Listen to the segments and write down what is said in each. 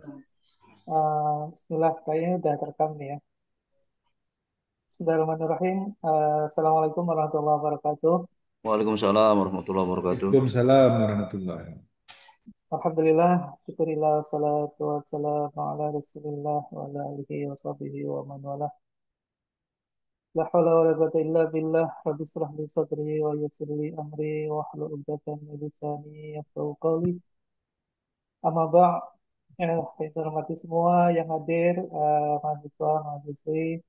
Bismillah, kayaknya udah terekam nih ya. Bismillahirrahmanirrahim. Assalamualaikum warahmatullahi wabarakatuh. Waalaikumsalam warahmatullahi wabarakatuh. Waalaikumsalam warahmatullahi. Alhamdulillah, syukurillah, salatu wassalamu ala rasulillah wa ala alihi wa sahbihi wa man walah. La hawla wa la quwwata illa billah. Rabbi israh li sadri wa yassir li amri wa hlul 'uqdatam min lisani yafqahu qawli. Amma ba', yang saya hormati semua yang hadir, mahasiswa, mahasiswi,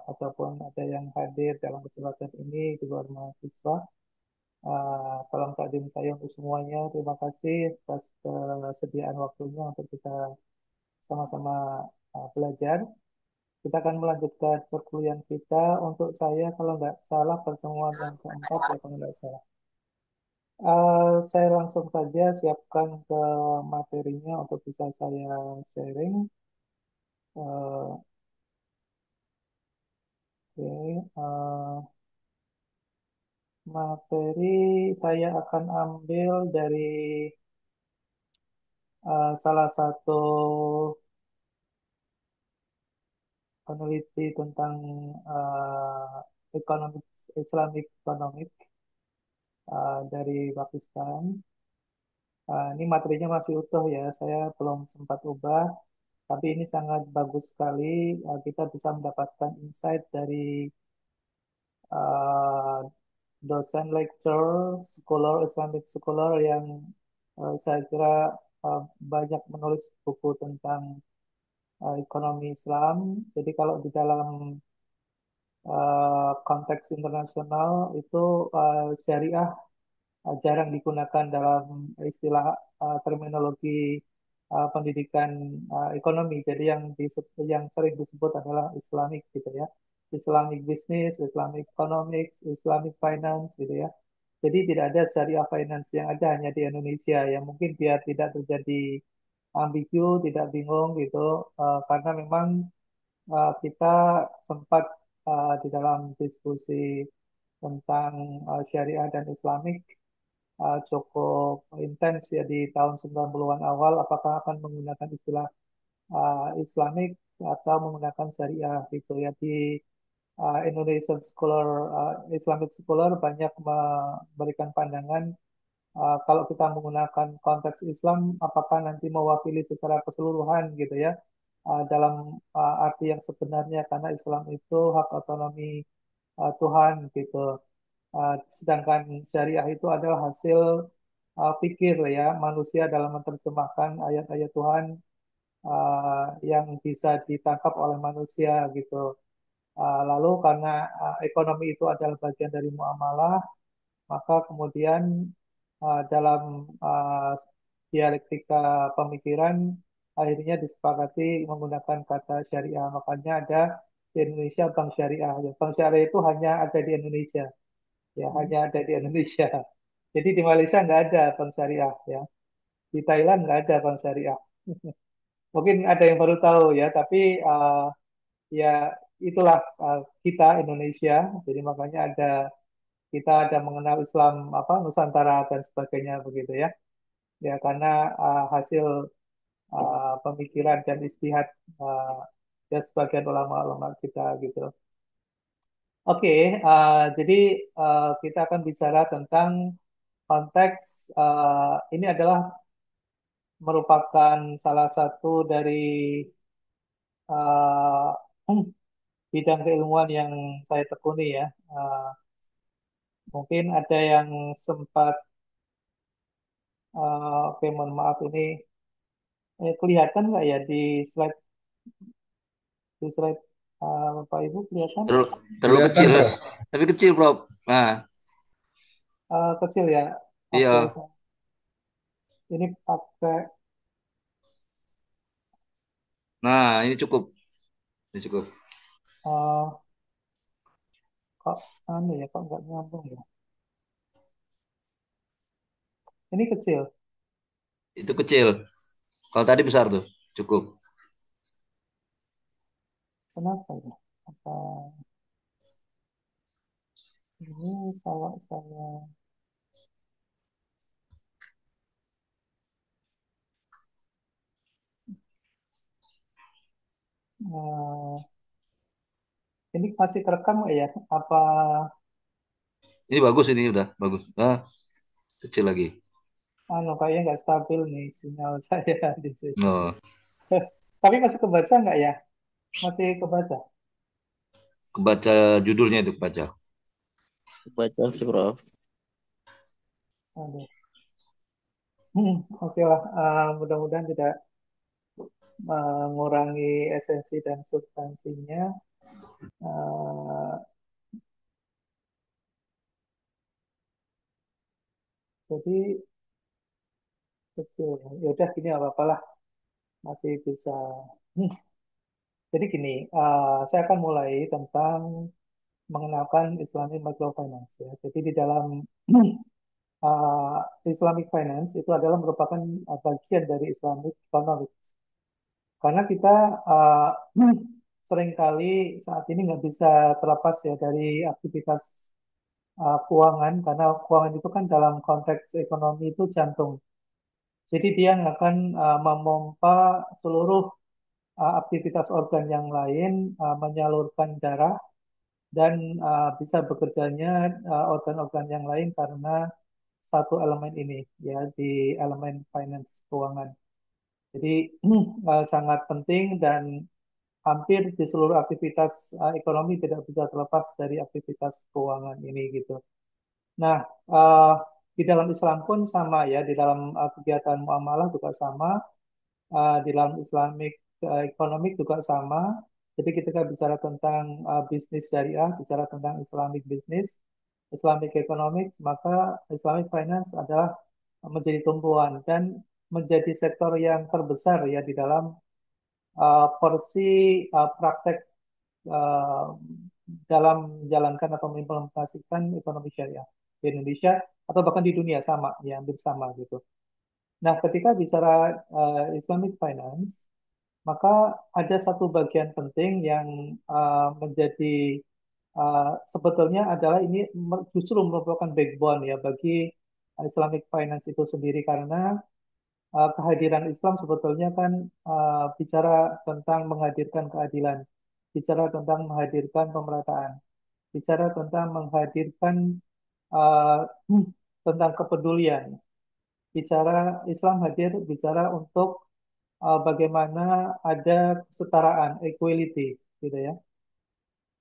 ataupun ada yang hadir dalam kesempatan ini di luar mahasiswa. Salam takdim saya untuk semuanya. Terima kasih atas kesediaan waktunya untuk kita sama-sama belajar. Kita akan melanjutkan perkuliahan kita. Untuk saya, kalau nggak salah, pertemuan yang keempat ya, kalau nggak salah. Saya langsung saja siapkan ke materinya untuk bisa saya sharing. Uh, Oke, materi saya akan ambil dari salah satu peneliti tentang ekonomi Islamic economic dari Pakistan. Ini materinya masih utuh ya, saya belum sempat ubah, tapi ini sangat bagus sekali. Kita bisa mendapatkan insight dari uh, dosen lecturer, scholar, Islamic scholar yang saya kira banyak menulis buku tentang ekonomi Islam. Jadi kalau di dalam konteks internasional itu syariah jarang digunakan dalam istilah terminologi pendidikan ekonomi. Jadi yang sering disebut adalah Islamic gitu ya. Islamic business, Islamic economics, Islamic finance gitu ya. Jadi tidak ada syariah finance yang ada hanya di Indonesia yang mungkin biar tidak terjadi ambigu, tidak bingung gitu, karena memang kita sempat di dalam diskusi tentang syariah dan Islamik cukup intens ya di tahun 90-an awal, apakah akan menggunakan istilah Islamik atau menggunakan syariah gitu ya. Di Indonesian scholar, Islamic scholar banyak memberikan pandangan kalau kita menggunakan konteks Islam, apakah nanti mewakili secara keseluruhan gitu ya, dalam arti yang sebenarnya, karena Islam itu hak otonomi Tuhan gitu. Sedangkan syariah itu adalah hasil pikir ya manusia dalam menerjemahkan ayat-ayat Tuhan yang bisa ditangkap oleh manusia gitu. Lalu karena ekonomi itu adalah bagian dari muamalah, maka kemudian dalam dialektika pemikiran akhirnya disepakati menggunakan kata syariah. Makanya ada di Indonesia bank syariah. Ya, bank syariah itu hanya ada di Indonesia. Ya, hanya ada di Indonesia. Jadi di Malaysia nggak ada bank syariah. Ya, di Thailand nggak ada bank syariah. Mungkin ada yang baru tahu ya, tapi ya itulah kita Indonesia. Jadi makanya kita ada mengenal Islam apa Nusantara dan sebagainya begitu ya. Ya karena hasil pemikiran dan istihad uh, ya sebagian ulama-ulama kita gitu. Oke, jadi kita akan bicara tentang konteks ini adalah merupakan salah satu dari uh, bidang keilmuan yang saya tekuni ya. Mungkin ada yang sempat, oke mohon maaf ini kelihatan nggak ya di slide Bapak Ibu kelihatan? Terlalu Kelihatan, kecil, Prof. tapi kecil, Prof. Nah, Kecil ya. Oke, iya. ini pakai Nah, ini cukup. Ini cukup. uh, kok aneh ya, kok nggak nyambung ya. Ini kecil. Itu kecil. Kalau tadi besar tuh, cukup. Kenapa ya? Apa ini kalau saya Eh, ini masih kerekam nggak ya? Apa Ini bagus, ini udah bagus. Nah, kecil lagi. kayaknya nggak stabil nih sinyal saya di sini. Oh, Tapi masih kebaca nggak ya? Masih kebaca. kebaca judulnya itu kebaca. Baca sih, Prof. Aduh. Oke lah. Mudah-mudahan tidak mengurangi esensi dan substansinya. Eh, jadi kecil. Ya udah gini apa-apalah masih bisa. Hmm, Jadi gini, saya akan mulai tentang mengenalkan Islamic Microfinance ya. Jadi di dalam uh, Islamic Finance itu adalah merupakan bagian dari Islamic Economics. Karena kita seringkali saat ini nggak bisa terlepas ya dari aktivitas keuangan, karena keuangan itu kan dalam konteks ekonomi itu jantung. Jadi dia yang akan memompa seluruh aktivitas organ yang lain, menyalurkan darah dan bisa bekerjanya organ-organ yang lain karena satu elemen ini ya di elemen finance keuangan. Jadi sangat penting dan hampir di seluruh aktivitas ekonomi tidak bisa terlepas dari aktivitas keuangan ini gitu. Nah, uh, di dalam Islam pun sama ya, di dalam kegiatan muamalah juga sama, di dalam Islamic economic juga sama. Jadi ketika bicara tentang bisnis syariah, bicara tentang Islamic business, Islamic economics, maka Islamic finance adalah menjadi tumpuan dan menjadi sektor yang terbesar ya di dalam porsi praktek uh, dalam menjalankan atau mengimplementasikan ekonomi syariah di Indonesia atau bahkan di dunia sama ya hampir sama gitu. Nah, ketika bicara Islamic finance, maka ada satu bagian penting yang menjadi sebetulnya adalah ini justru merupakan backbone ya bagi Islamic finance itu sendiri karena kehadiran Islam sebetulnya kan bicara tentang menghadirkan keadilan, bicara tentang menghadirkan pemerataan, bicara tentang menghadirkan uh, tentang kepedulian, bicara Islam hadir bicara untuk bagaimana ada kesetaraan, equality, gitu ya.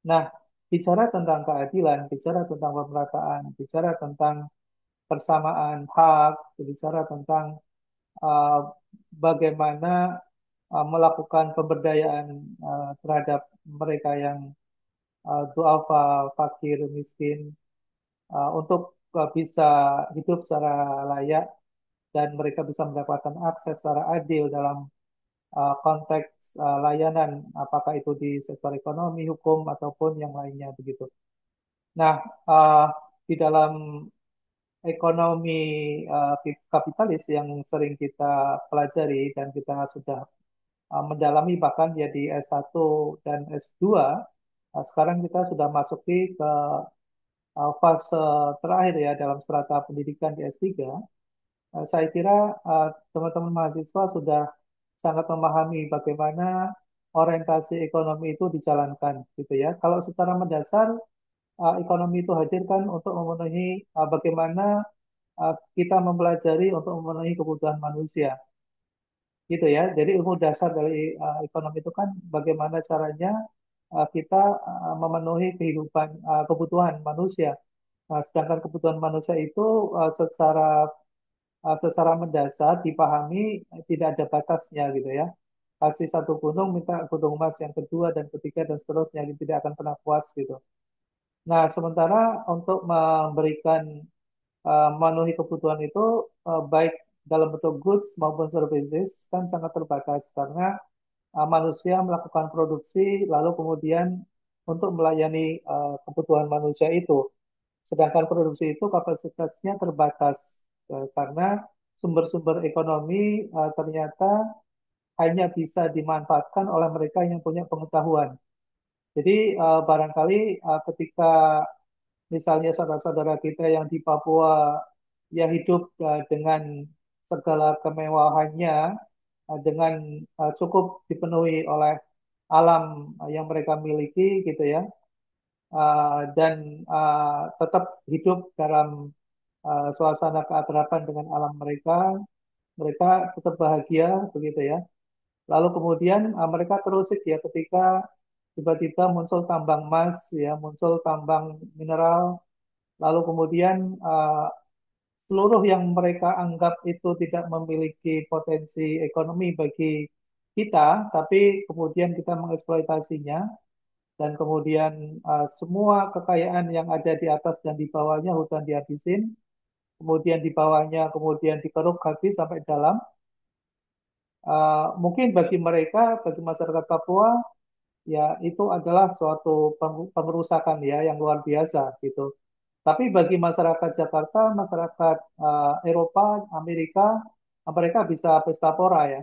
Nah, bicara tentang keadilan, bicara tentang pemerataan, bicara tentang persamaan hak, bicara tentang uh, bagaimana melakukan pemberdayaan terhadap mereka yang duafa, fakir, miskin, untuk bisa hidup secara layak dan mereka bisa mendapatkan akses secara adil dalam konteks layanan, apakah itu di sektor ekonomi, hukum, ataupun yang lainnya begitu. Nah, uh, di dalam ekonomi uh, kapitalis yang sering kita pelajari dan kita sudah mendalami bahkan ya di S1 dan S2, sekarang kita sudah masuki ke fase terakhir ya dalam strata pendidikan di S3. Saya kira teman-teman mahasiswa sudah sangat memahami bagaimana orientasi ekonomi itu dijalankan gitu ya. Kalau secara mendasar ekonomi itu hadir kan untuk memenuhi bagaimana kita mempelajari untuk memenuhi kebutuhan manusia gitu ya. Jadi ilmu dasar dari ekonomi itu kan bagaimana caranya kita memenuhi kebutuhan manusia. Nah, sedangkan kebutuhan manusia itu secara mendasar dipahami tidak ada batasnya gitu ya. Kasih satu gunung minta gunung emas yang kedua dan ketiga dan seterusnya tidak akan pernah puas gitu. Nah, sementara untuk memberikan memenuhi kebutuhan itu baik dalam bentuk goods maupun services kan sangat terbatas karena manusia melakukan produksi lalu kemudian untuk melayani kebutuhan manusia itu. Sedangkan produksi itu kapasitasnya terbatas karena sumber-sumber ekonomi ternyata hanya bisa dimanfaatkan oleh mereka yang punya pengetahuan. Jadi barangkali ketika misalnya saudara-saudara kita yang di Papua ya hidup dengan segala kemewahannya dengan cukup dipenuhi oleh alam yang mereka miliki gitu ya, dan tetap hidup dalam suasana keakraban dengan alam mereka, mereka tetap bahagia begitu ya. Lalu kemudian mereka terusik ya ketika tiba-tiba muncul tambang emas ya, muncul tambang mineral, lalu kemudian seluruh yang mereka anggap itu tidak memiliki potensi ekonomi bagi kita, tapi kemudian kita mengeksploitasinya dan kemudian semua kekayaan yang ada di atas dan di bawahnya hutan dihabisin, kemudian di bawahnya kemudian dikeruk habis sampai dalam. Mungkin bagi mereka, bagi masyarakat Papua, ya itu adalah suatu pengerusakan ya yang luar biasa gitu. Tapi bagi masyarakat Jakarta, masyarakat Eropa, Amerika, mereka bisa pesta pora ya.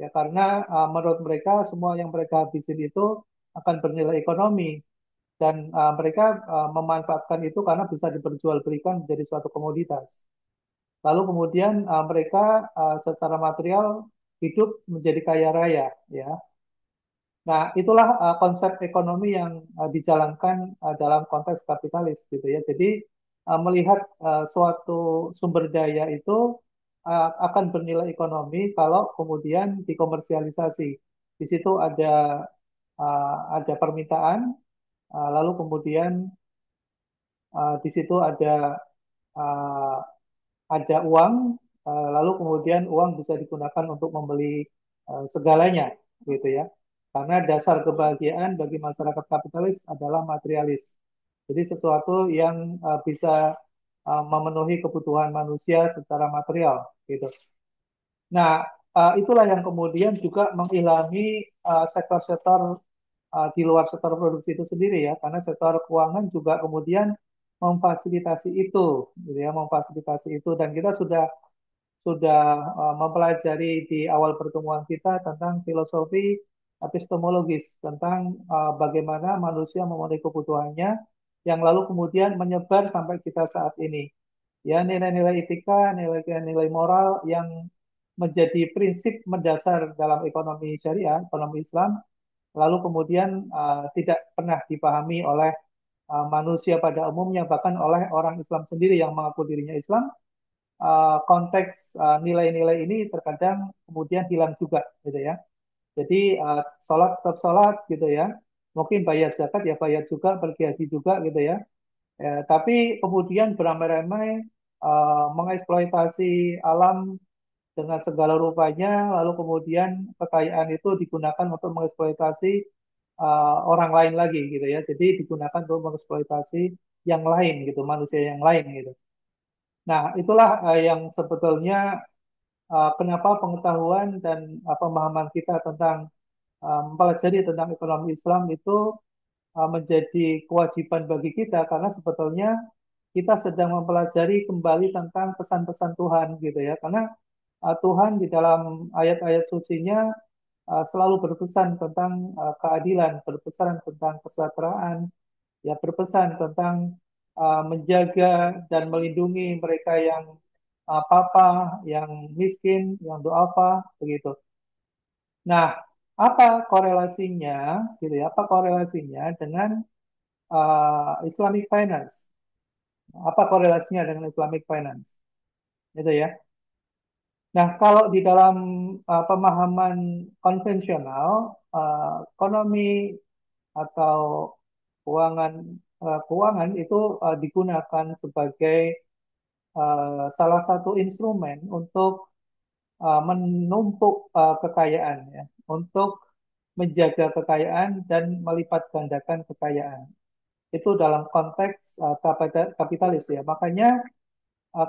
Ya karena menurut mereka semua yang mereka habisin itu akan bernilai ekonomi dan mereka memanfaatkan itu karena bisa diperjualbelikan menjadi suatu komoditas. Lalu kemudian mereka secara material hidup menjadi kaya raya ya. Nah, itulah konsep ekonomi yang dijalankan dalam konteks kapitalis gitu ya. Jadi melihat suatu sumber daya itu akan bernilai ekonomi kalau kemudian dikomersialisasi. Di situ ada permintaan, lalu kemudian di situ uh, ada uang, lalu kemudian uang bisa digunakan untuk membeli segalanya, gitu ya. Karena dasar kebahagiaan bagi masyarakat kapitalis adalah materialis. Jadi sesuatu yang bisa memenuhi kebutuhan manusia secara material, gitu. Nah, itulah yang kemudian juga mengilhami sektor-sektor di luar sektor produksi itu sendiri ya, karena sektor keuangan juga kemudian memfasilitasi itu, gitu ya, memfasilitasi itu dan kita sudah mempelajari di awal pertemuan kita tentang filosofi epistemologis tentang bagaimana manusia memenuhi kebutuhannya yang lalu kemudian menyebar sampai kita saat ini. Ya, nilai-nilai etika, nilai-nilai moral yang menjadi prinsip mendasar dalam ekonomi syariah, ekonomi Islam, lalu kemudian tidak pernah dipahami oleh manusia pada umumnya, bahkan oleh orang Islam sendiri yang mengaku dirinya Islam, konteks nilai-nilai ini terkadang kemudian hilang juga gitu ya. Jadi sholat tetap sholat gitu ya. Mungkin bayar zakat ya bayar juga, pergi haji juga gitu ya. Tapi kemudian beramai-ramai mengeksploitasi alam dengan segala rupanya, lalu kemudian kekayaan itu digunakan untuk mengeksploitasi orang lain lagi gitu ya. Jadi digunakan untuk mengeksploitasi yang lain gitu, manusia yang lain gitu. Nah, itulah yang sebetulnya kenapa pengetahuan dan pemahaman kita tentang mempelajari tentang ekonomi Islam itu menjadi kewajiban bagi kita karena sebetulnya kita sedang mempelajari kembali tentang pesan-pesan Tuhan gitu ya. Karena Tuhan di dalam ayat-ayat sucinya selalu berpesan tentang keadilan, berpesan tentang kesejahteraan, ya berpesan tentang menjaga dan melindungi mereka yang papa, yang miskin, yang duafa, begitu. Nah, apa korelasinya, gitu ya? Apa korelasinya dengan Islamic finance? Apa korelasinya dengan Islamic finance? Itu ya. Nah, kalau di dalam pemahaman konvensional, ekonomi atau keuangan keuangan itu digunakan sebagai salah satu instrumen untuk menumpuk kekayaan ya, untuk menjaga kekayaan dan melipat gandakan kekayaan. Itu dalam konteks kapitalis ya. Makanya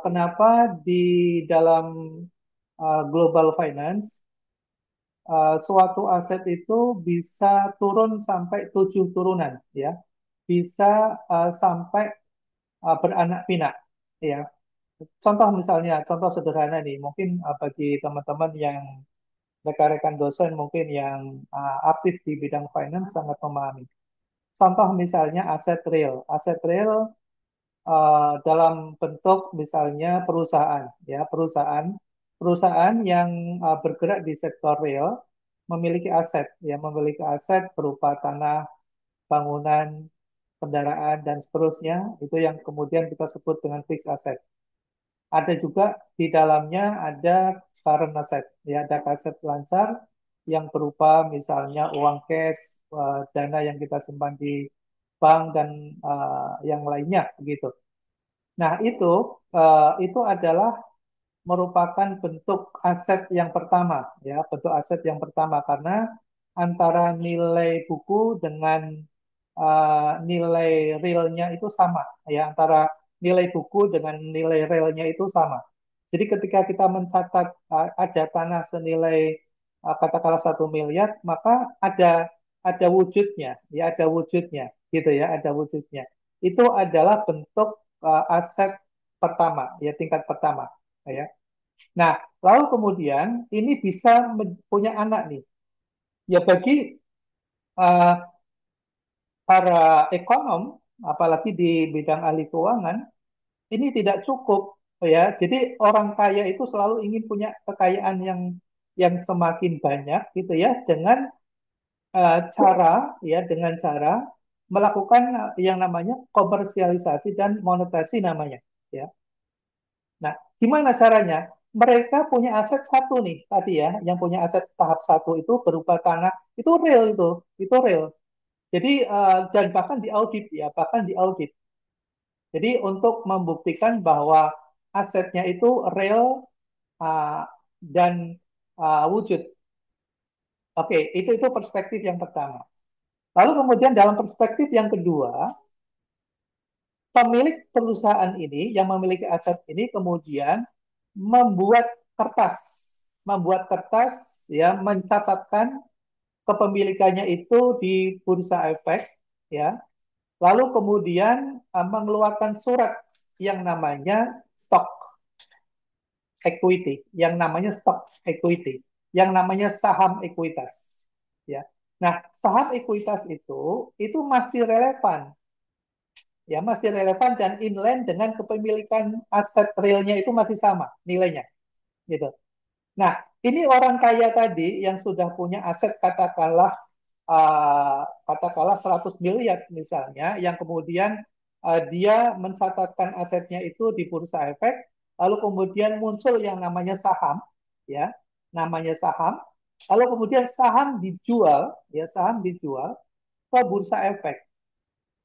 kenapa di dalam global finance suatu aset itu bisa turun sampai 7 turunan ya. Bisa sampai beranak pinak ya. Contoh misalnya, contoh sederhana nih, mungkin bagi teman-teman yang rekan-rekan dosen mungkin yang aktif di bidang finance sangat memahami. Contoh misalnya aset real. Aset real dalam bentuk misalnya perusahaan, ya perusahaan yang bergerak di sektor real. memiliki aset, ya memiliki aset berupa tanah, bangunan, kendaraan dan seterusnya, itu yang kemudian kita sebut dengan fixed asset. Ada juga di dalamnya ada current asset, ya ada aset lancar yang berupa misalnya uang cash, dana yang kita simpan di bank dan yang lainnya begitu. Nah, itu adalah merupakan bentuk aset yang pertama, ya, bentuk aset yang pertama karena antara nilai buku dengan nilai realnya itu sama, ya, antara nilai buku dengan nilai realnya itu sama. Jadi ketika kita mencatat ada tanah senilai katakanlah 1 miliar, maka ada wujudnya, ya ada wujudnya, gitu ya, ada wujudnya. Itu adalah bentuk aset pertama, ya tingkat pertama, ya. Nah, lalu kemudian ini bisa punya anak nih. Ya bagi uh, para ekonom, apalagi di bidang ahli keuangan, ini tidak cukup, ya. Jadi orang kaya itu selalu ingin punya kekayaan yang semakin banyak, gitu ya, dengan dengan cara melakukan yang namanya komersialisasi dan monetasi namanya, ya. Nah, gimana caranya? Mereka punya aset satu nih tadi ya, yang punya aset tahap satu itu berupa tanah, itu real. Jadi dan bahkan diaudit ya, bahkan diaudit. Jadi untuk membuktikan bahwa asetnya itu real uh, dan wujud. Oke, itu perspektif yang pertama. Lalu kemudian dalam perspektif yang kedua, pemilik perusahaan ini yang memiliki aset ini kemudian membuat kertas, ya, mencatatkan kepemilikannya itu di bursa efek, ya. Lalu kemudian mengeluarkan surat yang namanya stock equity, yang namanya saham ekuitas, ya. Nah, saham ekuitas itu masih relevan, ya masih relevan dan inline dengan kepemilikan aset realnya itu masih sama nilainya, gitu. Nah, ini orang kaya tadi yang sudah punya aset katakanlah 100 miliar misalnya, yang kemudian dia mencatatkan asetnya itu di bursa efek, lalu kemudian muncul yang namanya saham, ya, namanya saham, lalu kemudian saham dijual ke bursa efek.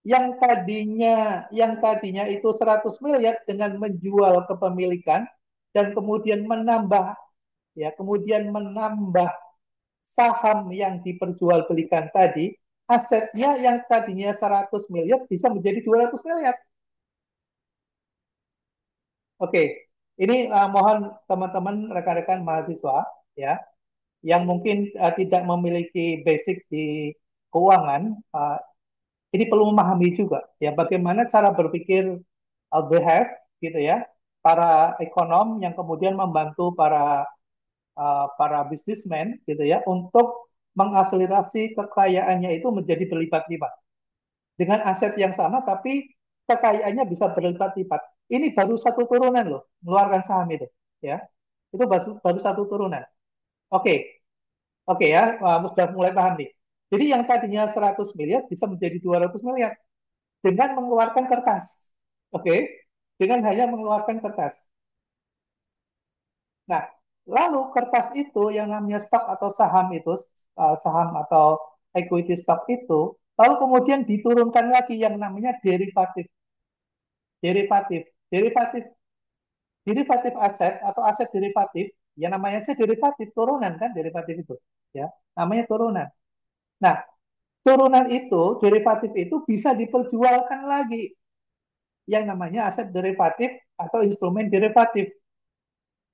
Yang tadinya itu 100 miliar dengan menjual kepemilikan dan kemudian menambah saham yang diperjualbelikan tadi, asetnya yang tadinya 100 miliar bisa menjadi 200 miliar. Oke, ini mohon teman-teman rekan-rekan mahasiswa, ya, yang mungkin tidak memiliki basic di keuangan, ini perlu memahami juga ya bagaimana cara berpikir BHF, gitu ya, para ekonom yang kemudian membantu para bisnismen, gitu ya, untuk mengakselerasi kekayaannya itu menjadi berlipat-lipat dengan aset yang sama tapi kekayaannya bisa berlipat-lipat. Ini baru satu turunan loh, mengeluarkan saham itu, ya. Itu baru satu turunan. Oke, oke ya, sudah mulai paham nih. Jadi yang tadinya 100 miliar bisa menjadi 200 miliar dengan mengeluarkan kertas. Oke, dengan hanya mengeluarkan kertas. Nah, lalu kertas itu yang namanya stok atau saham itu, saham atau equity stock itu, lalu kemudian diturunkan lagi yang namanya derivatif. Derivatif, derivatif, derivatif aset atau aset derivatif, ya namanya sih derivatif, turunan kan derivatif itu, ya, namanya turunan. Nah, turunan itu, derivatif itu bisa diperjualkan lagi yang namanya aset derivatif atau instrumen derivatif.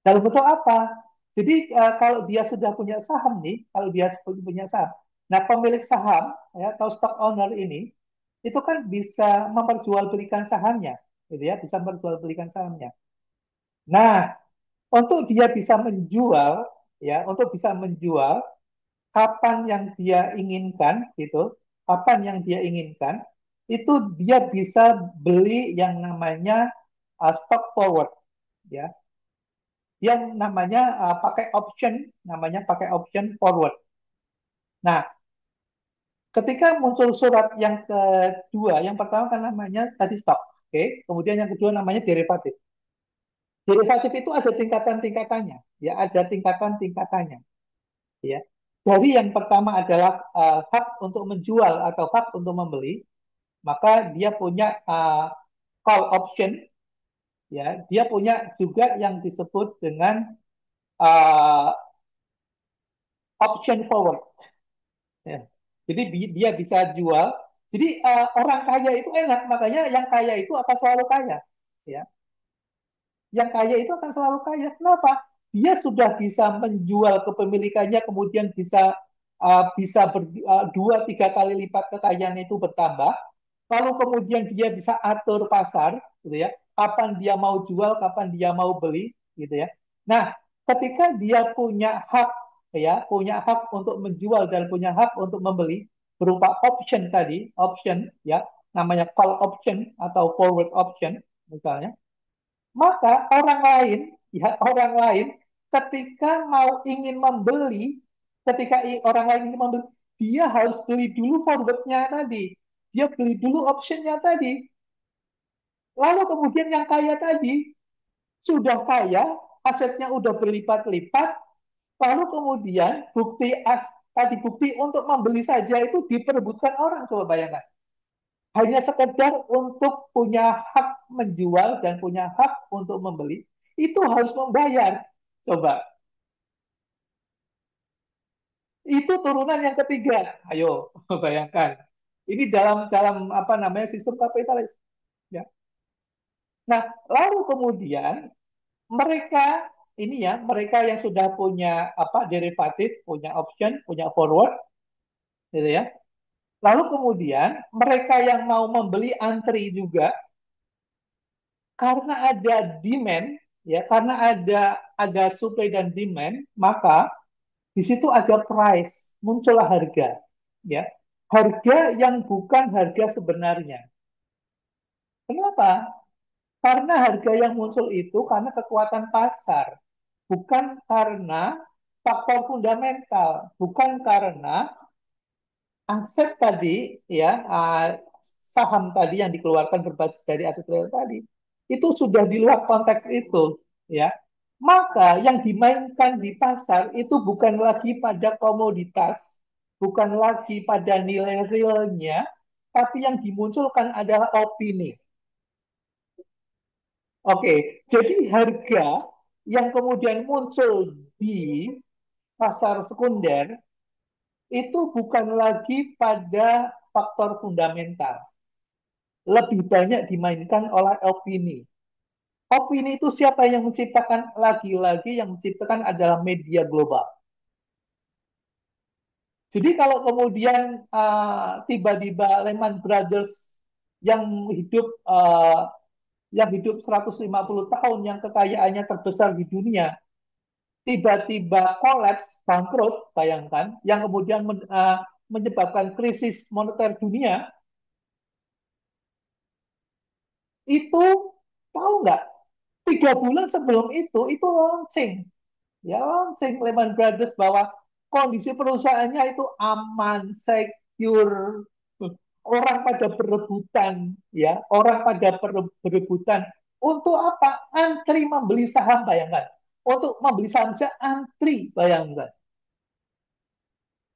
Dalam bentuk apa? Jadi kalau dia sudah punya saham nih, kalau dia punya saham, nah pemilik saham ya atau stock owner ini itu kan bisa memperjualbelikan sahamnya, gitu ya, bisa memperjualbelikan sahamnya. Nah, untuk dia bisa menjual, ya, untuk bisa menjual kapan yang dia inginkan, gitu, kapan yang dia inginkan, itu dia bisa beli yang namanya stock forward, ya, yang namanya pakai option forward. Nah, ketika muncul surat yang kedua, yang pertama kan namanya tadi stok, oke? Kemudian yang kedua namanya derivatif. Derivatif itu ada tingkatan-tingkatannya, ya, ada tingkatan-tingkatannya, ya. Dari yang pertama adalah hak untuk menjual atau hak untuk membeli, maka dia punya call option, ya. Dia punya juga yang disebut dengan uh, option forward, ya. Jadi dia bisa jual. Jadi orang kaya itu enak, makanya yang kaya itu akan selalu kaya, ya. Yang kaya itu akan selalu kaya. Kenapa? Dia sudah bisa menjual kepemilikannya, kemudian bisa dua tiga kali lipat kekayaannya itu bertambah. Lalu kemudian dia bisa atur pasar, gitu ya. Kapan dia mau jual, kapan dia mau beli, gitu ya. Nah, ketika dia punya hak, ya, punya hak untuk menjual dan punya hak untuk membeli berupa option tadi, option, ya, namanya call option atau forward option, misalnya. Maka orang lain, ya orang lain, ketika mau ingin membeli, ketika orang lain ingin membeli, dia harus beli dulu forwardnya tadi. Dia beli dulu optionnya tadi. Lalu kemudian yang kaya tadi sudah kaya, asetnya udah berlipat-lipat, lalu kemudian bukti untuk membeli saja itu diperebutkan orang, coba bayangkan. Hanya sekedar untuk punya hak menjual dan punya hak untuk membeli, itu harus membayar. Coba, itu turunan yang ketiga. Ayo, bayangkan. Ini dalam dalam apa namanya sistem kapitalis. Ya. Nah, lalu kemudian mereka ini ya, mereka yang sudah punya apa derivatif, punya option, punya forward, gitu ya. Lalu kemudian mereka yang mau membeli antri juga karena ada demand, ya, karena ada supply dan demand, maka di situ ada price, muncullah harga, ya. Harga yang bukan harga sebenarnya. Kenapa? Karena harga yang muncul itu karena kekuatan pasar, bukan karena faktor fundamental, bukan karena aset tadi, ya, saham tadi yang dikeluarkan berbasis dari aset real tadi itu sudah di luar konteks itu, ya. Maka yang dimainkan di pasar itu bukan lagi pada komoditas, bukan lagi pada nilai realnya, tapi yang dimunculkan adalah opini. Oke, jadi harga yang kemudian muncul di pasar sekunder itu bukan lagi pada faktor fundamental, lebih banyak dimainkan oleh opini. Opini itu siapa yang menciptakan? Lagi-lagi yang menciptakan adalah media global. Jadi kalau kemudian tiba-tiba Lehman Brothers yang hidup uh, yang hidup 150 tahun, yang kekayaannya terbesar di dunia, tiba-tiba kolaps, bangkrut, bayangkan, yang kemudian menyebabkan krisis moneter dunia, itu tahu nggak? 3 bulan sebelum itu launching, ya launching Lehman Brothers bahwa kondisi perusahaannya itu aman, secure, orang pada berebutan, ya orang pada berebutan untuk apa? Antri membeli saham, bayangkan. Untuk membeli saham saja antri, bayangkan.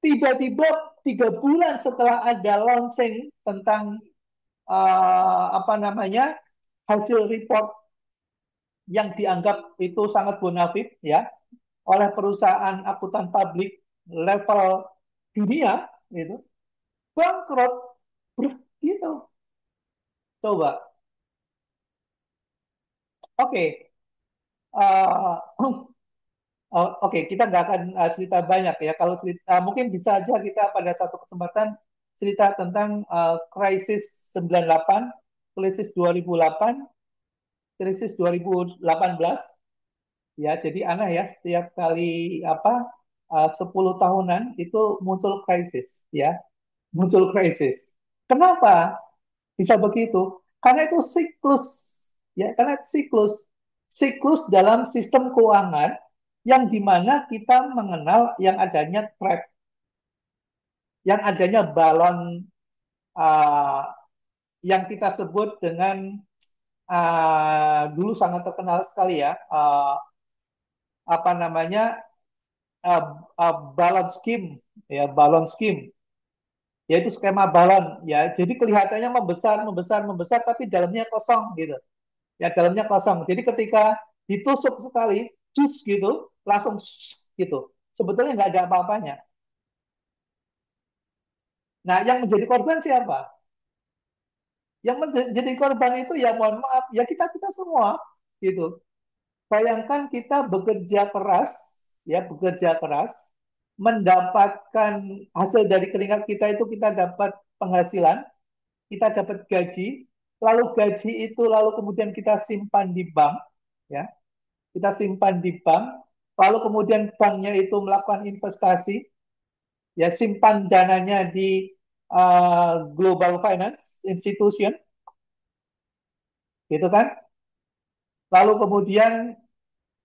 Tiba-tiba 3 bulan setelah ada launching tentang apa namanya hasil report yang dianggap itu sangat bonafit, ya, oleh perusahaan akuntan publik level dunia, gitu, bangkrut, gitu. Coba, oke, okay. Oke, kita nggak akan cerita banyak ya. Kalau cerita, mungkin bisa aja kita pada satu kesempatan cerita tentang krisis 98, krisis 2008, krisis 2018. Ya, jadi aneh ya, setiap kali apa 10 tahunan itu muncul krisis, ya, muncul krisis. Kenapa bisa begitu? Karena itu siklus, ya, karena siklus dalam sistem keuangan yang dimana kita mengenal yang adanya trap. yang adanya balon uh, yang kita sebut dengan dulu sangat terkenal sekali ya, apa namanya, balon scheme, ya, balon scheme, yaitu skema balon, ya. Jadi kelihatannya membesar, membesar, membesar, tapi dalamnya kosong gitu, ya, dalamnya kosong. Jadi ketika ditusuk sekali, cus gitu, langsung gitu. Sebetulnya nggak ada apa-apanya. Nah, yang menjadi korban siapa? Yang menjadi korban itu ya mohon maaf, ya kita kita semua gitu. Bayangkan kita bekerja keras, ya, bekerja keras, mendapatkan hasil dari keringat kita itu, kita dapat penghasilan, kita dapat gaji, lalu gaji itu lalu kemudian kita simpan di bank, ya, kita simpan di bank, lalu kemudian banknya itu melakukan investasi, ya, simpan dananya di global finance institution, gitu kan? Lalu kemudian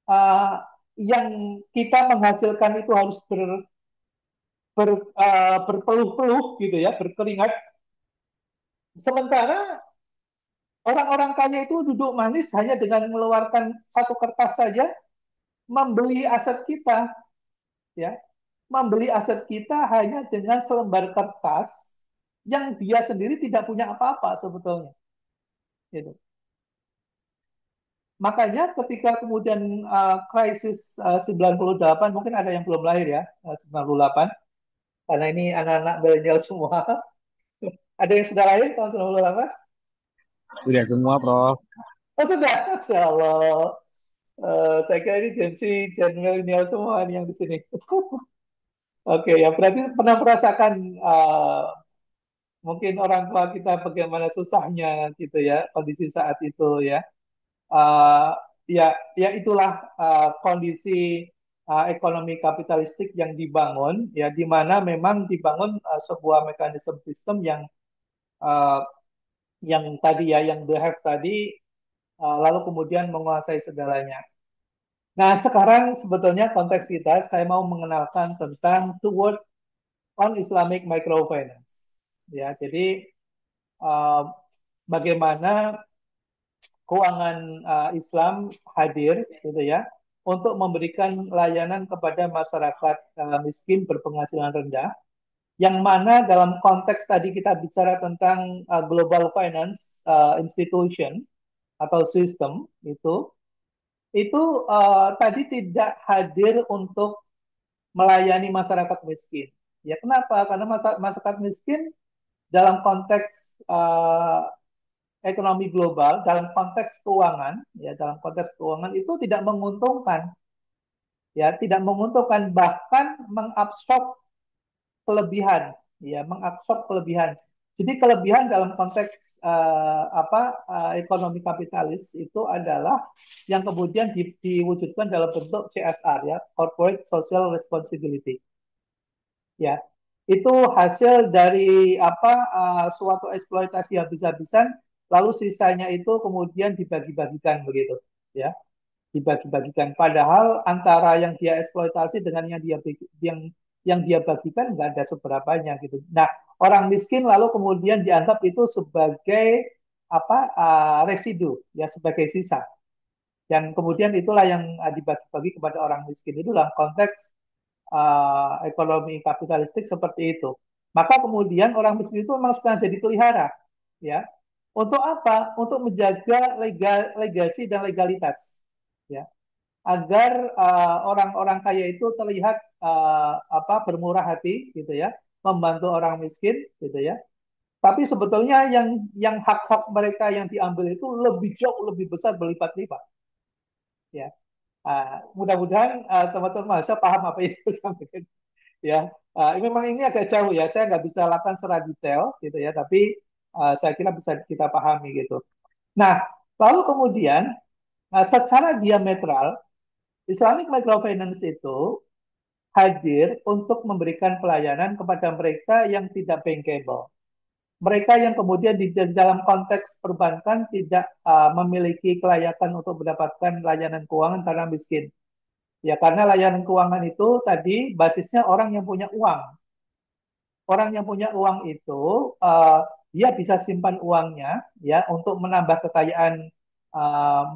uh, yang kita menghasilkan itu harus berpeluh-peluh gitu ya, berkeringat. Sementara orang-orang kaya itu duduk manis hanya dengan mengeluarkan satu kertas saja, membeli aset kita, ya, membeli aset kita hanya dengan selembar kertas yang dia sendiri tidak punya apa-apa sebetulnya. Gitu. Makanya ketika kemudian krisis 98, mungkin ada yang belum lahir ya, 98, karena ini anak-anak milenial semua. Ada yang sudah lahir tahun 98? Udah semua, Prof. Oh sudah, Masya Allah. Saya kira ini Gen Z, Gen milenial semua nih yang di sini. Oke, ya berarti pernah merasakan mungkin orang tua kita bagaimana susahnya gitu ya, kondisi saat itu ya. Uh, ya, ya itulah kondisi ekonomi kapitalistik yang dibangun, ya, di mana memang dibangun sebuah mekanisme sistem uh, yang tadi ya, yang the have tadi, lalu kemudian menguasai segalanya. Nah, sekarang sebetulnya konteks kita, saya mau mengenalkan tentang two word on Islamic microfinance. Ya, jadi uh, bagaimana keuangan Islam hadir, gitu ya, untuk memberikan layanan kepada masyarakat miskin berpenghasilan rendah, yang mana dalam konteks tadi kita bicara tentang global finance institution atau sistem itu tadi tidak hadir untuk melayani masyarakat miskin. Ya, kenapa? Karena masyarakat miskin dalam konteks ekonomi global, dalam konteks keuangan, ya, dalam konteks keuangan itu tidak menguntungkan, ya, tidak menguntungkan, bahkan mengabsorb kelebihan, ya, mengabsorb kelebihan. Jadi kelebihan dalam konteks ekonomi kapitalis itu adalah yang kemudian diwujudkan dalam bentuk CSR, ya, Corporate Social Responsibility. Ya, itu hasil dari suatu eksploitasi habis-habisan, lalu sisanya itu kemudian dibagi-bagikan begitu, ya, dibagi-bagikan. Padahal antara yang dia eksploitasi dengan yang dia bagikan nggak ada seberapanya gitu. Nah, orang miskin lalu kemudian dianggap itu sebagai residu, ya, sebagai sisa. Dan kemudian itulah yang dibagi-bagi kepada orang miskin itu dalam konteks ekonomi kapitalistik seperti itu. Maka kemudian orang miskin itu memang sedang jadi pelihara, ya. Untuk apa? Untuk menjaga legasi dan legalitas, ya. Agar orang-orang kaya itu terlihat bermurah hati, gitu ya, membantu orang miskin, gitu ya. Tapi sebetulnya yang hak-hak mereka yang diambil itu lebih jauh lebih besar berlipat-lipat, ya. Mudah-mudahan teman-teman mahasiswa paham apa yang saya sampaikan, ya. Memang ini agak jauh ya, saya nggak bisa lakukan secara detail gitu ya, tapi saya kira bisa kita pahami gitu. Nah, lalu kemudian secara diametral Islamic microfinance itu hadir untuk memberikan pelayanan kepada mereka yang tidak bankable, mereka yang kemudian di dalam konteks perbankan tidak memiliki kelayakan untuk mendapatkan layanan keuangan karena miskin. Ya, karena layanan keuangan itu tadi basisnya orang yang punya uang. orang yang punya uang itu dia bisa simpan uangnya ya untuk menambah kekayaan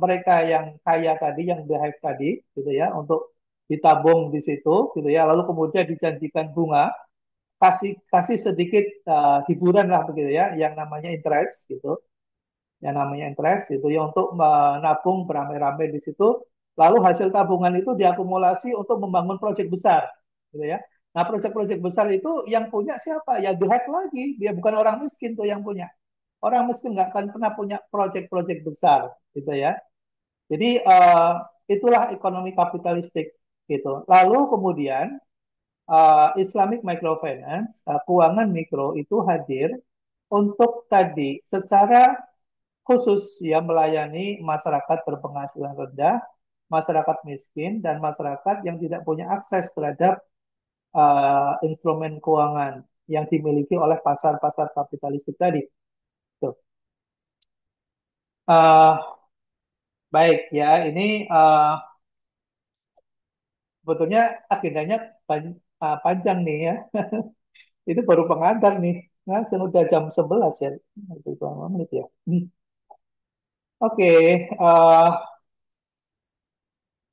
mereka yang kaya tadi, yang behive tadi, gitu ya, untuk ditabung di situ, gitu ya. Lalu kemudian dijanjikan bunga, kasih kasih sedikit hiburan lah begitu ya, yang namanya interest gitu, yang namanya interest itu ya untuk menabung beramai-ramai di situ. Lalu hasil tabungan itu diakumulasi untuk membangun proyek besar, gitu ya. Nah, proyek-proyek besar itu yang punya siapa? Ya the head lagi, dia bukan orang miskin tuh yang punya. Orang miskin nggak akan pernah punya proyek-proyek besar, gitu ya. Jadi itulah ekonomi kapitalistik, gitu. Lalu kemudian Islamic Microfinance, keuangan mikro itu hadir untuk tadi secara khusus ya melayani masyarakat berpenghasilan rendah, masyarakat miskin, dan masyarakat yang tidak punya akses terhadap instrumen keuangan yang dimiliki oleh pasar-pasar kapitalistik tadi. Tuh. Uh, baik ya, ini sebetulnya agendanya panjang nih ya. Itu baru pengantar nih. Nah, sudah jam 11 ya. Itu berapa menit ya. Oke, uh,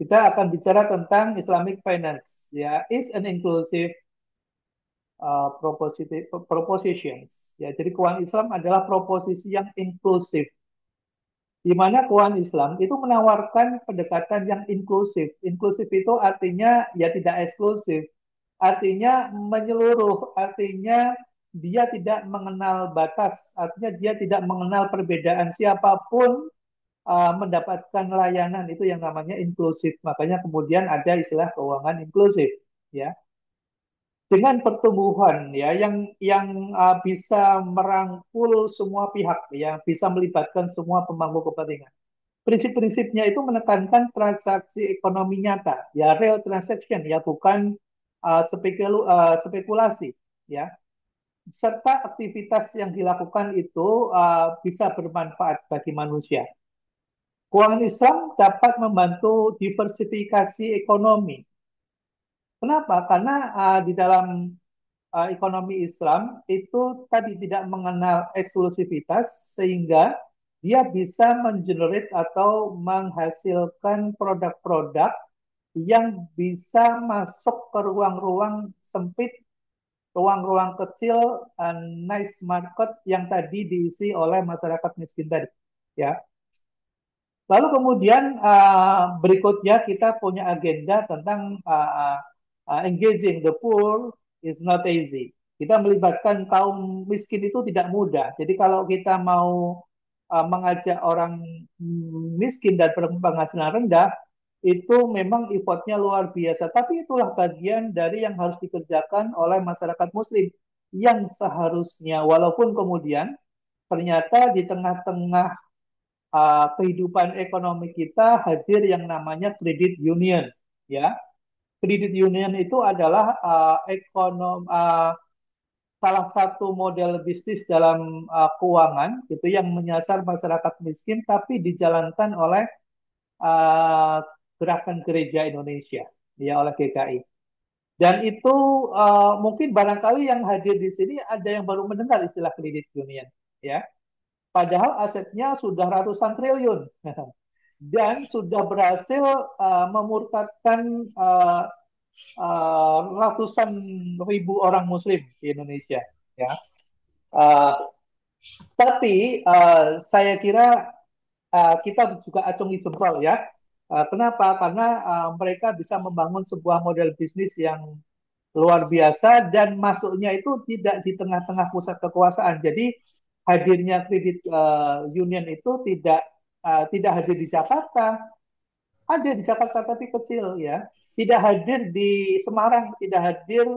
kita akan bicara tentang Islamic Finance. Ya, is an inclusive propositions. Ya, jadi keuangan Islam adalah proposisi yang inklusif. Di mana keuangan Islam itu menawarkan pendekatan yang inklusif. Inklusif itu artinya ya tidak eksklusif. Artinya menyeluruh, artinya dia tidak mengenal batas, artinya dia tidak mengenal perbedaan siapapun mendapatkan layanan itu yang namanya inklusif. Makanya kemudian ada istilah keuangan inklusif, ya. Dengan pertumbuhan ya yang bisa merangkul semua pihak ya, bisa melibatkan semua pemangku kepentingan. Prinsip-prinsipnya itu menekankan transaksi ekonomi nyata, ya real transaction ya, bukan spekulasi ya. Serta aktivitas yang dilakukan itu bisa bermanfaat bagi manusia. Keuangan Islam dapat membantu diversifikasi ekonomi. Kenapa? Karena di dalam ekonomi Islam itu tadi tidak mengenal eksklusivitas sehingga dia bisa mengenerate atau menghasilkan produk-produk yang bisa masuk ke ruang-ruang sempit, ruang-ruang kecil, niche market yang tadi diisi oleh masyarakat miskin tadi. Ya. Lalu kemudian berikutnya kita punya agenda tentang engaging the poor is not easy. Kita melibatkan kaum miskin itu tidak mudah. Jadi kalau kita mau mengajak orang miskin dan berpenghasilan rendah, itu memang effortnya luar biasa. Tapi itulah bagian dari yang harus dikerjakan oleh masyarakat muslim. Yang seharusnya, walaupun kemudian ternyata di tengah-tengah kehidupan ekonomi kita hadir yang namanya credit union. Ya, credit union itu adalah salah satu model bisnis dalam keuangan itu yang menyasar masyarakat miskin tapi dijalankan oleh uh, Gerakan Gereja Indonesia ya, oleh GKI. Dan itu mungkin barangkali yang hadir di sini ada yang baru mendengar istilah credit union ya. Padahal asetnya sudah ratusan triliun dan sudah berhasil memurtadkan ratusan ribu orang Muslim di Indonesia. Ya, uh, tapi saya kira kita juga acungi jempol ya. Kenapa? Karena mereka bisa membangun sebuah model bisnis yang luar biasa dan masuknya itu tidak di tengah-tengah pusat kekuasaan. Jadi hadirnya kredit union itu tidak hadir di Jakarta, hadir di Jakarta tapi kecil ya. Tidak hadir di Semarang, tidak hadir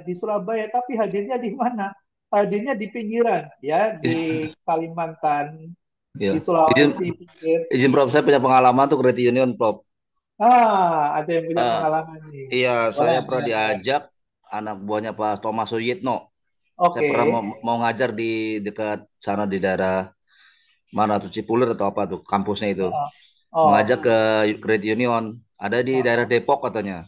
di Surabaya, tapi hadirnya di mana? Hadirnya di pinggiran ya, di Kalimantan, Iya. di Izin, Sulawesi pinggir. izin Prof, saya punya pengalaman tuh Credit Union, Prof. Ada yang punya Ah, pengalaman nih. iya, Boleh, saya pernah boleh, boleh. diajak anak buahnya Pak Thomas Suyitno. Saya Oke. pernah mau ngajar di dekat sana di daerah mana tuh Cipulir atau apa tuh kampusnya itu. Oh, Mengajak oh, ke Credit Union. Ada di daerah oh. Depok katanya.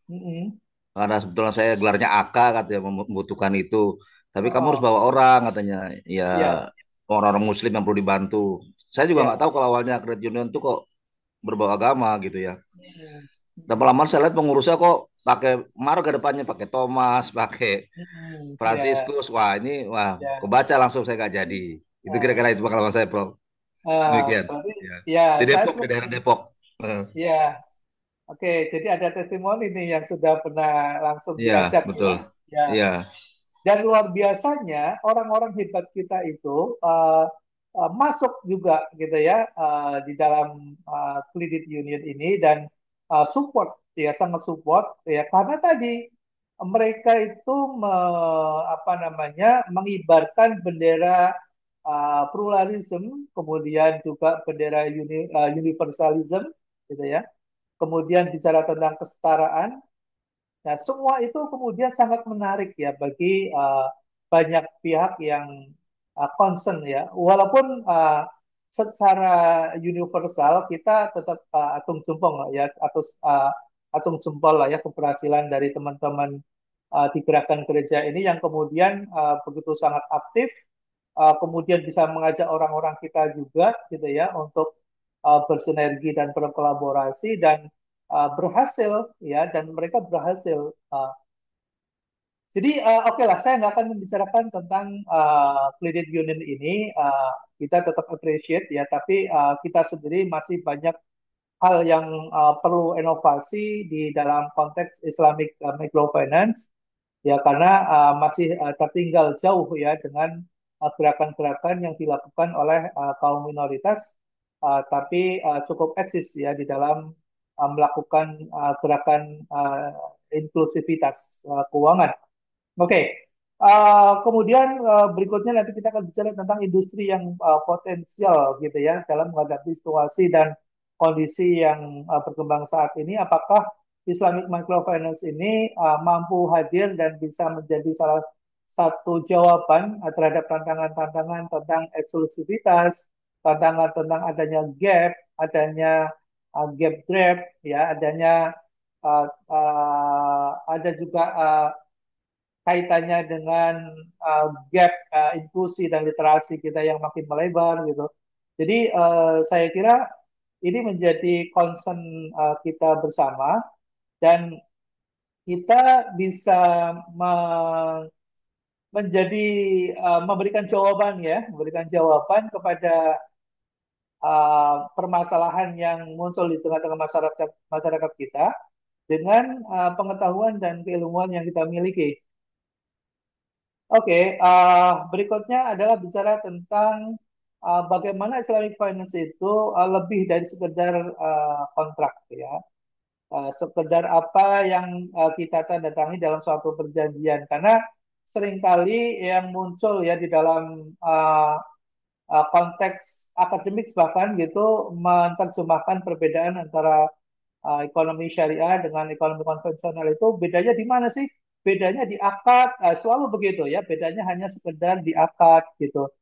Mm-mm. karena sebetulnya saya gelarnya AK katanya membutuhkan itu. Tapi kamu harus Oh, bawa orang katanya. Ya ya, orang-orang Muslim yang perlu dibantu. Saya juga nggak ya. tahu kalau awalnya Credit Union tuh kok berbau agama gitu ya. Hmm, Dan hmm, lama saya lihat pengurusnya kok pakai marga depannya, pakai Thomas, pakai ya, Franciscus. Wah ini wah ya. kebaca langsung saya nggak jadi. Itu Ah, kira-kira itu pengalaman saya, Prof. Demikian. berarti Ya. ya Di saya Depok, di seperti daerah Depok. ya. Oke, jadi ada testimoni nih yang sudah pernah langsung Iya, diajak betul. ya. Ya. Iya, Dan luar biasanya orang-orang hebat kita itu masuk juga gitu ya di dalam credit union ini dan support ya sangat support ya karena tadi mereka itu apa namanya mengibarkan bendera pluralism kemudian juga bendera universalism gitu ya kemudian bicara tentang kesetaraan. Nah, semua itu kemudian sangat menarik ya bagi banyak pihak yang concern ya. Walaupun secara universal kita tetap atung jempol lah ya atau atung jempol lah ya keberhasilan dari teman-teman di gerakan gereja ini yang kemudian begitu sangat aktif, kemudian bisa mengajak orang-orang kita juga gitu ya untuk bersinergi dan berkolaborasi dan berhasil ya dan mereka berhasil. Jadi oke lah, saya nggak akan membicarakan tentang credit union ini. Kita tetap appreciate ya, tapi kita sendiri masih banyak hal yang perlu inovasi di dalam konteks Islamic microfinance ya karena masih tertinggal jauh ya dengan gerakan-gerakan yang dilakukan oleh kaum minoritas, tapi cukup eksis ya di dalam melakukan gerakan inklusivitas keuangan. Oke, kemudian berikutnya nanti kita akan bicara tentang industri yang potensial gitu ya dalam menghadapi situasi dan kondisi yang berkembang saat ini. Apakah Islamic Microfinance ini mampu hadir dan bisa menjadi salah satu jawaban terhadap tantangan-tantangan tentang eksklusivitas, tantangan tentang adanya gap, adanya gap trap, ya, adanya ada juga kaitannya dengan gap inklusi dan literasi kita yang makin melebar gitu. Jadi saya kira ini menjadi concern kita bersama dan kita bisa menjadi memberikan jawaban ya, memberikan jawaban kepada permasalahan yang muncul di tengah-tengah masyarakat masyarakat kita dengan pengetahuan dan keilmuan yang kita miliki. Oke, berikutnya adalah bicara tentang bagaimana Islamic Finance itu lebih dari sekedar kontrak ya. Sekedar apa yang kita tanda tangani dalam suatu perjanjian. Karena seringkali yang muncul ya di dalam konteks akademik bahkan gitu menerjemahkan perbedaan antara ekonomi syariah dengan ekonomi konvensional itu bedanya di mana sih? Bedanya di akad, selalu begitu ya. Bedanya hanya sekedar di akad gitu.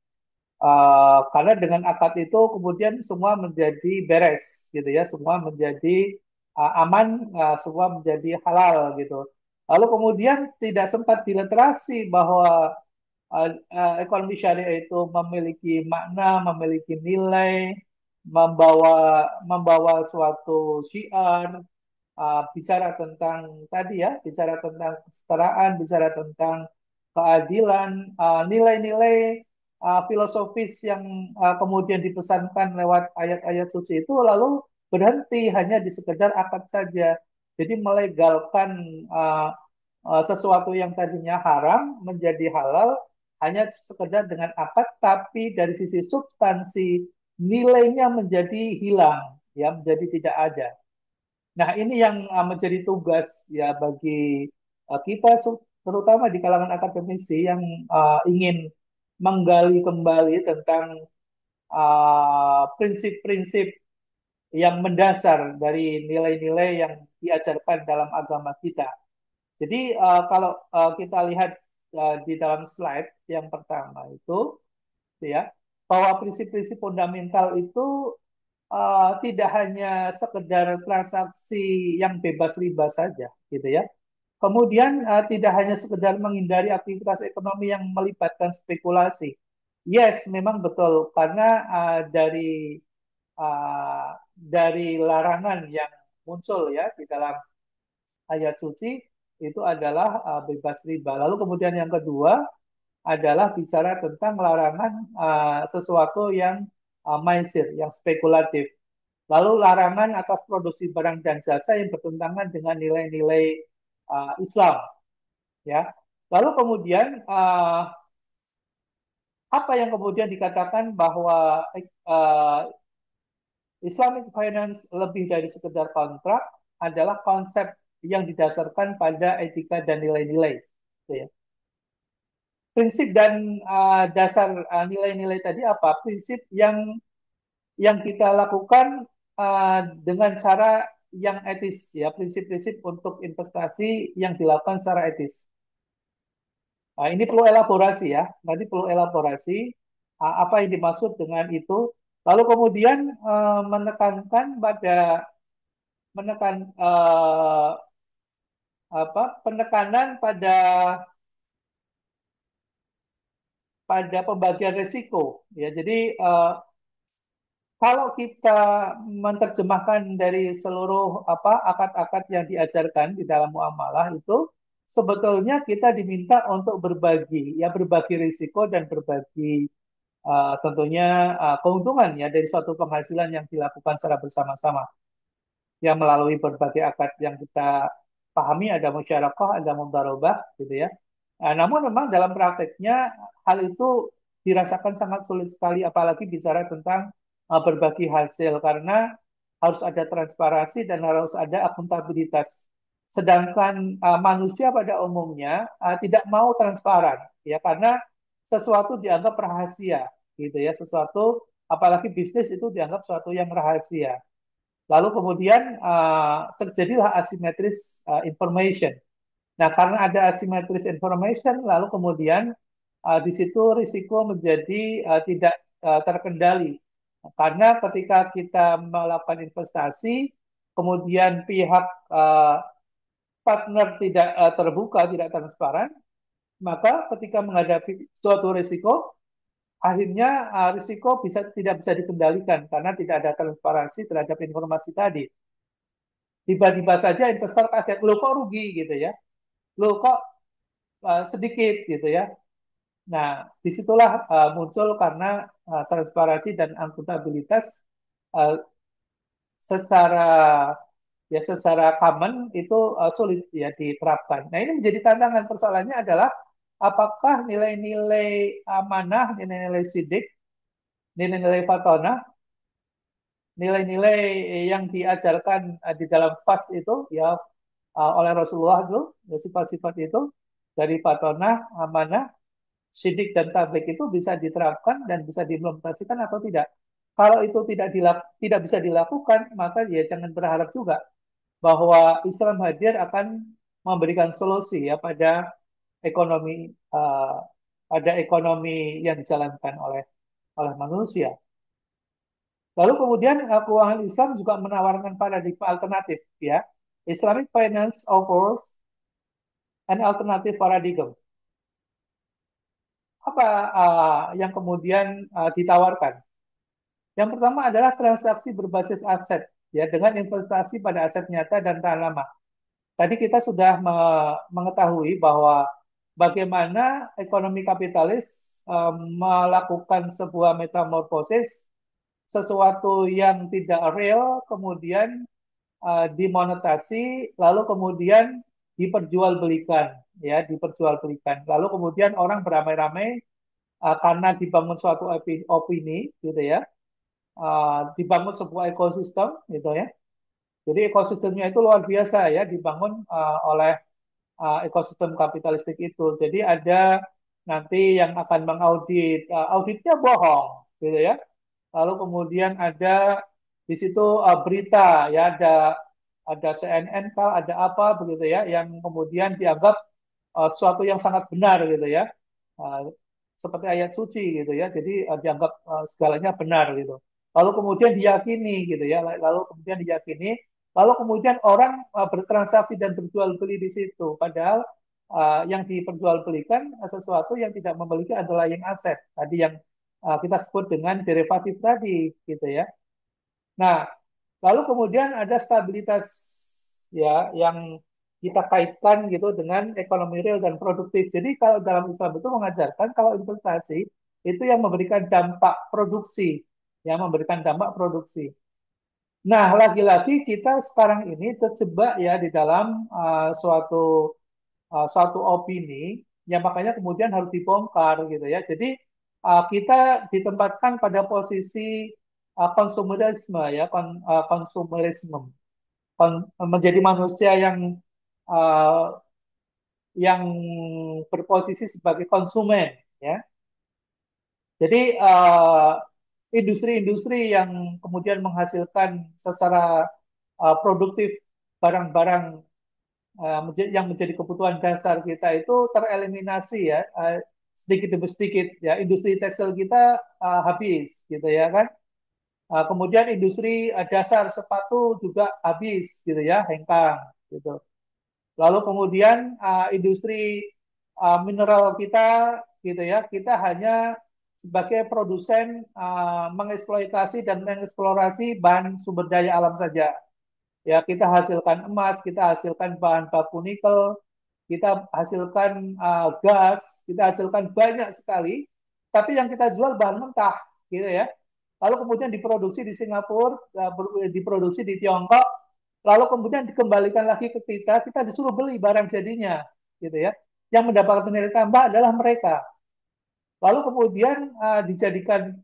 Karena dengan akad itu kemudian semua menjadi beres gitu ya, semua menjadi aman, semua menjadi halal gitu. Lalu kemudian tidak sempat diliterasi bahwa ekonomi syariah itu memiliki makna, memiliki nilai, membawa suatu syiar, bicara tentang tadi ya, bicara tentang kesetaraan, bicara tentang keadilan, nilai-nilai filosofis yang kemudian dipesankan lewat ayat-ayat suci itu lalu berhenti hanya di sekedar akad saja. Jadi melegalkan uh, sesuatu yang tadinya haram menjadi halal hanya sekedar dengan akad, tapi dari sisi substansi nilainya menjadi hilang, ya menjadi tidak ada. Nah, ini yang menjadi tugas ya bagi kita terutama di kalangan akademisi yang ingin menggali kembali tentang prinsip-prinsip yang mendasar dari nilai-nilai yang diajarkan dalam agama kita. Jadi kalau kita lihat di dalam slide yang pertama itu ya bahwa prinsip-prinsip fundamental itu tidak hanya sekedar transaksi yang bebas riba saja, gitu ya. Kemudian tidak hanya sekedar menghindari aktivitas ekonomi yang melibatkan spekulasi. Yes, memang betul karena dari larangan yang muncul ya di dalam ayat suci itu adalah bebas riba. Lalu kemudian yang kedua adalah bicara tentang larangan sesuatu yang maisir, yang spekulatif. Lalu larangan atas produksi barang dan jasa yang bertentangan dengan nilai-nilai Islam, ya. Lalu kemudian apa yang kemudian dikatakan bahwa Islamic finance lebih dari sekedar kontrak adalah konsep yang didasarkan pada etika dan nilai-nilai. Gitu ya. Prinsip dan dasar nilai-nilai tadi apa? Prinsip yang kita lakukan dengan cara yang etis, ya, prinsip-prinsip untuk investasi yang dilakukan secara etis. Nah, ini perlu elaborasi ya. Nanti perlu elaborasi apa yang dimaksud dengan itu. Lalu kemudian menekan penekanan pada pembagian risiko. Ya, jadi kalau kita menerjemahkan dari seluruh akad-akad yang diajarkan di dalam muamalah itu sebetulnya kita diminta untuk berbagi risiko dan berbagi tentunya keuntungan ya dari suatu penghasilan yang dilakukan secara bersama-sama. Ya melalui berbagai akad yang kita pahami ada musyarakah, ada mudharabah gitu ya. Namun memang dalam prakteknya hal itu dirasakan sangat sulit sekali apalagi bicara tentang berbagi hasil karena harus ada transparansi dan harus ada akuntabilitas. Sedangkan manusia pada umumnya tidak mau transparan ya karena sesuatu dianggap rahasia gitu ya, sesuatu apalagi bisnis itu dianggap sesuatu yang rahasia. Lalu kemudian terjadilah asimetris information. Nah, karena ada asimetris information, lalu kemudian di situ risiko menjadi tidak terkendali. Karena ketika kita melakukan investasi, kemudian pihak partner tidak terbuka, tidak transparan, maka ketika menghadapi suatu risiko, akhirnya risiko tidak bisa dikendalikan karena tidak ada transparansi terhadap informasi tadi. Tiba-tiba saja investor kaget, lo kok rugi gitu ya, lo kok sedikit gitu ya. Nah, disitulah muncul karena transparansi dan akuntabilitas uh, secara secara common itu sulit ya diterapkan. Nah, ini menjadi tantangan. Persoalannya adalah apakah nilai-nilai amanah, nilai-nilai sidik, nilai-nilai fatonah, nilai-nilai yang diajarkan di dalam fas itu ya oleh Rasulullah itu, ya, sifat-sifat itu dari fatonah, amanah, sidik dan tablik itu bisa diterapkan dan bisa diimplementasikan atau tidak. Kalau itu tidak bisa dilakukan, maka ya jangan berharap juga bahwa Islam hadir akan memberikan solusi ya uh, pada ekonomi yang dijalankan oleh manusia. Lalu kemudian keuangan Islam juga menawarkan paradigma alternatif ya. Islamic finance offers an alternative paradigm. Apa yang kemudian ditawarkan? Yang pertama adalah transaksi berbasis aset ya dengan investasi pada aset nyata dan tahan lama. Tadi kita sudah mengetahui bahwa bagaimana ekonomi kapitalis melakukan sebuah metamorfosis sesuatu yang tidak real kemudian dimonetasi lalu kemudian diperjualbelikan ya diperjualbelikan lalu kemudian orang beramai-ramai karena dibangun suatu opini gitu ya dibangun sebuah ekosistem gitu ya jadi ekosistemnya itu luar biasa ya dibangun oleh ekosistem kapitalistik itu jadi ada nanti yang akan mengaudit auditnya bohong gitu ya lalu kemudian ada di situ berita ya ada CNN kah ada apa begitu ya yang kemudian dianggap suatu yang sangat benar gitu ya Uh, seperti ayat suci gitu ya jadi dianggap segalanya benar gitu lalu kemudian diyakini gitu ya lalu kemudian diyakini Lalu kemudian orang bertransaksi dan berjual beli di situ. Padahal yang diperjualbelikan sesuatu yang tidak memiliki underlying aset. Tadi yang kita sebut dengan derivatif tadi, gitu ya. Nah, lalu kemudian ada stabilitas ya yang kita kaitkan gitu dengan ekonomi real dan produktif. Jadi kalau dalam Islam itu mengajarkan kalau investasi itu yang memberikan dampak produksi, yang memberikan dampak produksi. Nah, lagi-lagi kita sekarang ini terjebak ya di dalam suatu opini yang makanya kemudian harus dibongkar gitu ya. Jadi kita ditempatkan pada posisi konsumerisme ya, konsumerisme, menjadi manusia uh, yang berposisi sebagai konsumen ya. Jadi industri-industri yang kemudian menghasilkan secara produktif barang-barang yang menjadi kebutuhan dasar kita itu tereliminasi ya sedikit demi sedikit ya industri tekstil kita habis gitu ya kan. Kemudian industri dasar sepatu juga habis gitu ya, hengkang gitu. Lalu kemudian industri mineral kita gitu ya, kita hanya sebagai produsen mengeksploitasi dan mengeksplorasi bahan sumber daya alam saja. Ya, kita hasilkan emas, kita hasilkan bahan baku nikel, kita hasilkan gas, kita hasilkan banyak sekali, tapi yang kita jual bahan mentah, gitu ya. Lalu kemudian diproduksi di Singapura, diproduksi di Tiongkok, lalu kemudian dikembalikan lagi ke kita disuruh beli barang jadinya, gitu ya. Yang mendapatkan nilai tambah adalah mereka. Lalu kemudian dijadikan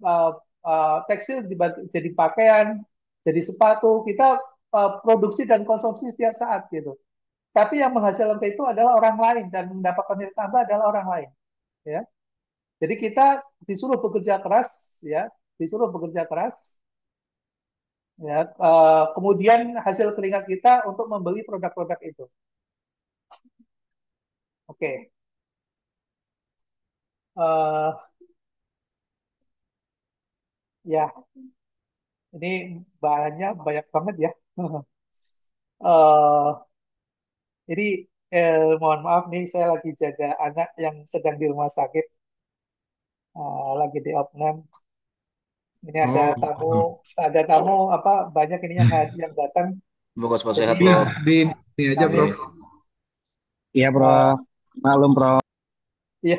tekstil jadi pakaian, jadi sepatu. Kita produksi dan konsumsi setiap saat gitu. Tapi yang menghasilkan itu adalah orang lain dan mendapatkan nilai tambah adalah orang lain. Ya, jadi kita disuruh bekerja keras, ya, disuruh bekerja keras. Ya, kemudian hasil keringat kita untuk membeli produk-produk itu. Oke. Ya, ini bahannya banyak banget ya. Eh, Jadi mohon maaf nih, saya lagi jaga anak yang sedang di rumah sakit, lagi di opnam. Ini ada tamu apa banyak ini yang datang. Semoga semua Jadi sehat, Prof. Di aja, kami, Prof. Iya, eh, Prof. Maklum, Prof. ya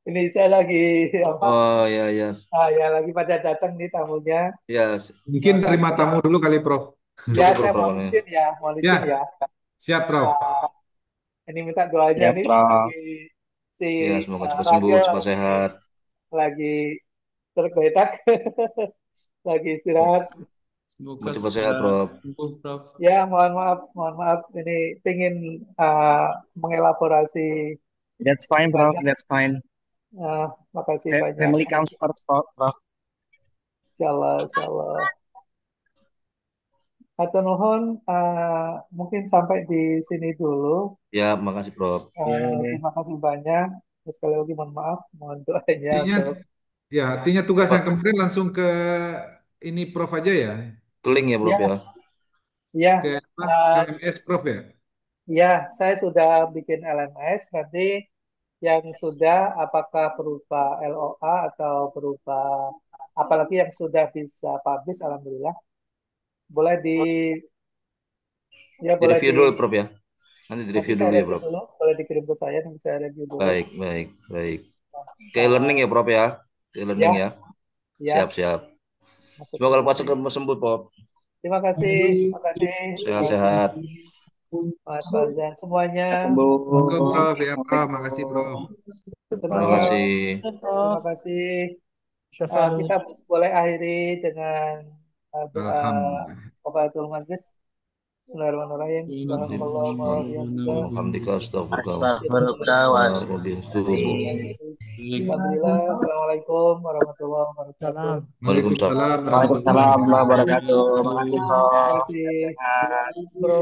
ini saya lagi apa? Oh ya ya Ya lagi pada datang nih tamunya. ya. Mungkin terima Kami, tamu dulu kali, Prof. ya Cukup, Prof. saya Prof. Ini. mau izin ya. Ya, siap, Prof. Ini minta doanya Ya, nih Prof. lagi si Ya, semoga cepat sembuh, Ragil cepat sehat. lagi tergeletak, lagi istirahat. Semoga cepat sehat, Prof. sembuh, Prof. Ya, mohon maaf. Ini pengen mengelaborasi That's fine, Prof. banyak. That's fine. Makasih banyak. Family comes first, Prof. Insyaallah, insyaallah. Hatur nuhun, mungkin sampai di sini dulu. Ya, makasih, Prof. Terima kasih banyak. Sekali lagi mohon maaf, mohon doanya Artinya, untuk artinya tugas Pak, yang kemarin langsung ke ini Prof aja ya, keling ya, Prof ya, ya. ya, ke apa? uh, LMS Prof ya. ya. Saya sudah bikin LMS. Nanti yang sudah apakah berupa LOA atau berupa apalagi yang sudah bisa publish, alhamdulillah. Boleh di ya boleh Direview di dulu, Prof ya. Nanti nanti direview saya dulu ya, review Prof. dulu, boleh dikirim ke saya nanti saya review dulu. Baik, baik, baik. Kayak Sama learning ya, Prof ya. Kayak learning ya. ya Siap, siap. masuk Semoga ke lepas sini. sembuh, Prof. Terima kasih Sehat-sehat. Mas Fauzan semuanya. Oke, Sembuh. Prof. Ya, Prof. Makasih, Prof. Terima Terima kasih. terima kasih. Kita boleh akhiri dengan doa Alhamdulillah. Qafalatul Majlis. Bismillahirrahmanirrahim. Subhanallah wa bihamdihi. Alhamdulillah, astagfirullah. Astagfirullah wa Alhamdulillah. Assalamualaikum warahmatullahi wabarakatuh. Waalaikumsalam. Waalaikumsalam warahmatullahi Waalaikumsalam warahmatullahi wabarakatuh. wabarakatuh. Makasih, Prof. Terima kasih, Sehat. Bro.